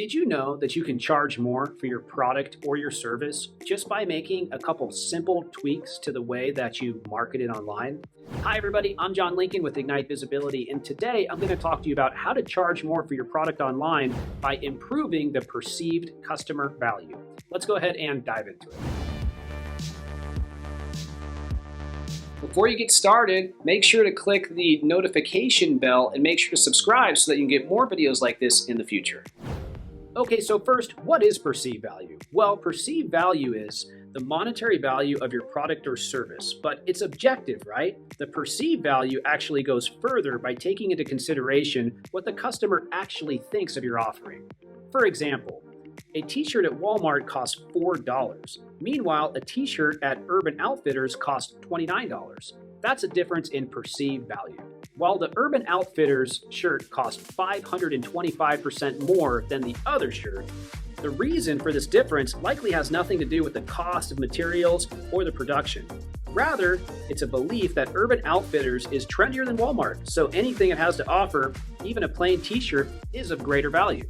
Did you know that you can charge more for your product or your service just by making a couple simple tweaks to the way that you market it online? Hi, everybody. I'm John Lincoln with Ignite Visibility, and today I'm going to talk to you about how to charge more for your product online by improving the perceived customer value. Let's go ahead and dive into it. Before you get started, make sure to click the notification bell and make sure to subscribe so that you can get more videos like this in the future. Okay, so first, what is perceived value? Well, perceived value is the monetary value of your product or service, but it's objective, right? The perceived value actually goes further by taking into consideration what the customer actually thinks of your offering. For example, a t-shirt at Walmart costs $4. Meanwhile, a t-shirt at Urban Outfitters costs $29. That's a difference in perceived value. While the Urban Outfitters shirt costs 525% more than the other shirt, the reason for this difference likely has nothing to do with the cost of materials or the production. Rather, it's a belief that Urban Outfitters is trendier than Walmart, so anything it has to offer, even a plain t-shirt, is of greater value.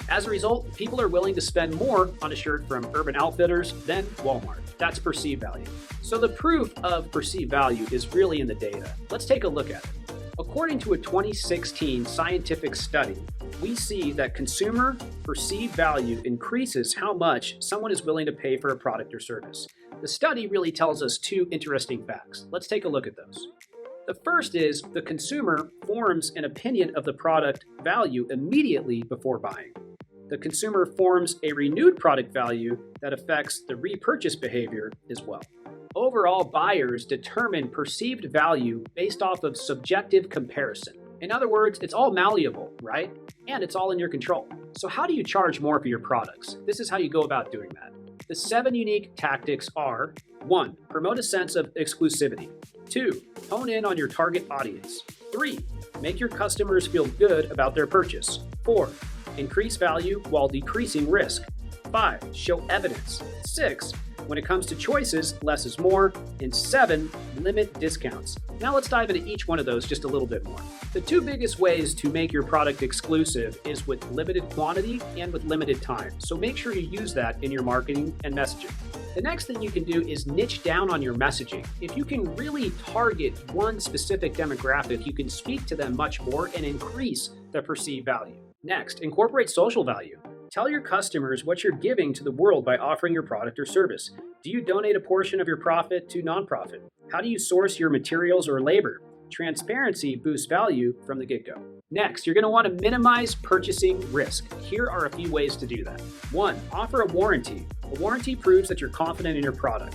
As a result, people are willing to spend more on a shirt from Urban Outfitters than Walmart. That's perceived value. So the proof of perceived value is really in the data. Let's take a look at it. According to a 2016 scientific study, we see that consumer perceived value increases how much someone is willing to pay for a product or service. The study really tells us two interesting facts. Let's take a look at those. The first is the consumer forms an opinion of the product value immediately before buying. The consumer forms a renewed product value that affects the repurchase behavior as well. Overall, buyers determine perceived value based off of subjective comparison. In other words, it's all malleable, right? And it's all in your control. So how do you charge more for your products? This is how you go about doing that. The 7 unique tactics are: 1. Promote a sense of exclusivity. 2. Hone in on your target audience. 3. Make your customers feel good about their purchase. 4. Increase value while decreasing risk. 5. Show evidence. 6. When it comes to choices, less is more. And 7, limit discounts. Now let's dive into each one of those just a little bit more. The two biggest ways to make your product exclusive is with limited quantity and with limited time. So make sure you use that in your marketing and messaging. The next thing you can do is niche down on your messaging. If you can really target one specific demographic, you can speak to them much more and increase the perceived value. Next, incorporate social value. Tell your customers what you're giving to the world by offering your product or service. Do you donate a portion of your profit to nonprofit? How do you source your materials or labor? Transparency boosts value from the get-go. Next, you're going to want to minimize purchasing risk. Here are a few ways to do that. 1. Offer a warranty. A warranty proves that you're confident in your product.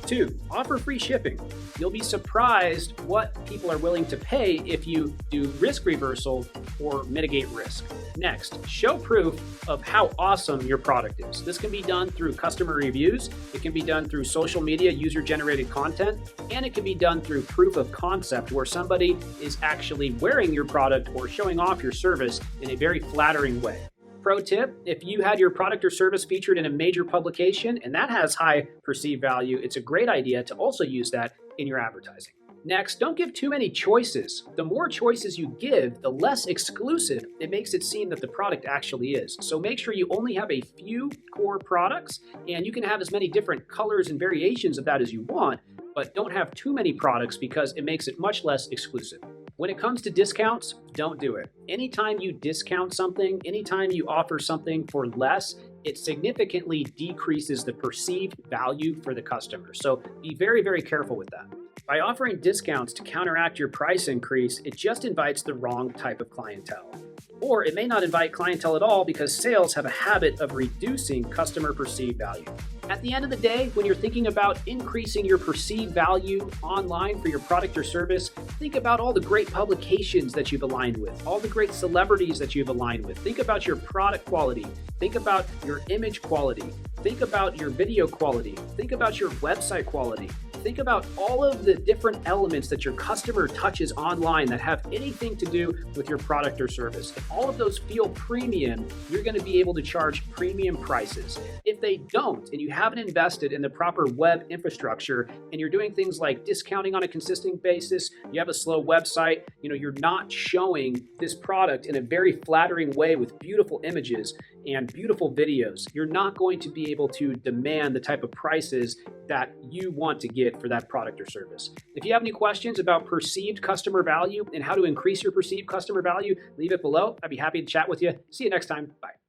2. Offer free shipping. You'll be surprised what people are willing to pay if you do risk reversal or mitigate risk. Next, show proof of how awesome your product is. This can be done through customer reviews, it can be done through social media, user-generated content, and it can be done through proof of concept where somebody is actually wearing your product or showing off your service in a very flattering way. Pro tip, if you had your product or service featured in a major publication and that has high perceived value, it's a great idea to also use that in your advertising. Next, don't give too many choices. The more choices you give, the less exclusive it makes it seem that the product actually is. So make sure you only have a few core products, and you can have as many different colors and variations of that as you want, but don't have too many products because it makes it much less exclusive. When it comes to discounts, don't do it. Anytime you discount something, anytime you offer something for less, it significantly decreases the perceived value for the customer. So be very, very careful with that. By offering discounts to counteract your price increase, it just invites the wrong type of clientele. Or it may not invite clientele at all because sales have a habit of reducing customer perceived value. At the end of the day, when you're thinking about increasing your perceived value online for your product or service, think about all the great publications that you've aligned with, all the great celebrities that you've aligned with. Think about your product quality. Think about your image quality. Think about your video quality. Think about your website quality. Think about all of the different elements that your customer touches online that have anything to do with your product or service. If all of those feel premium, you're going to be able to charge premium prices. If they don't, and you haven't invested in the proper web infrastructure, and you're doing things like discounting on a consistent basis, you have a slow website, you're not showing this product in a very flattering way with beautiful images, and beautiful videos, you're not going to be able to demand the type of prices that you want to get for that product or service. If you have any questions about perceived customer value and how to increase your perceived customer value, leave it below. I'd be happy to chat with you. See you next time. Bye.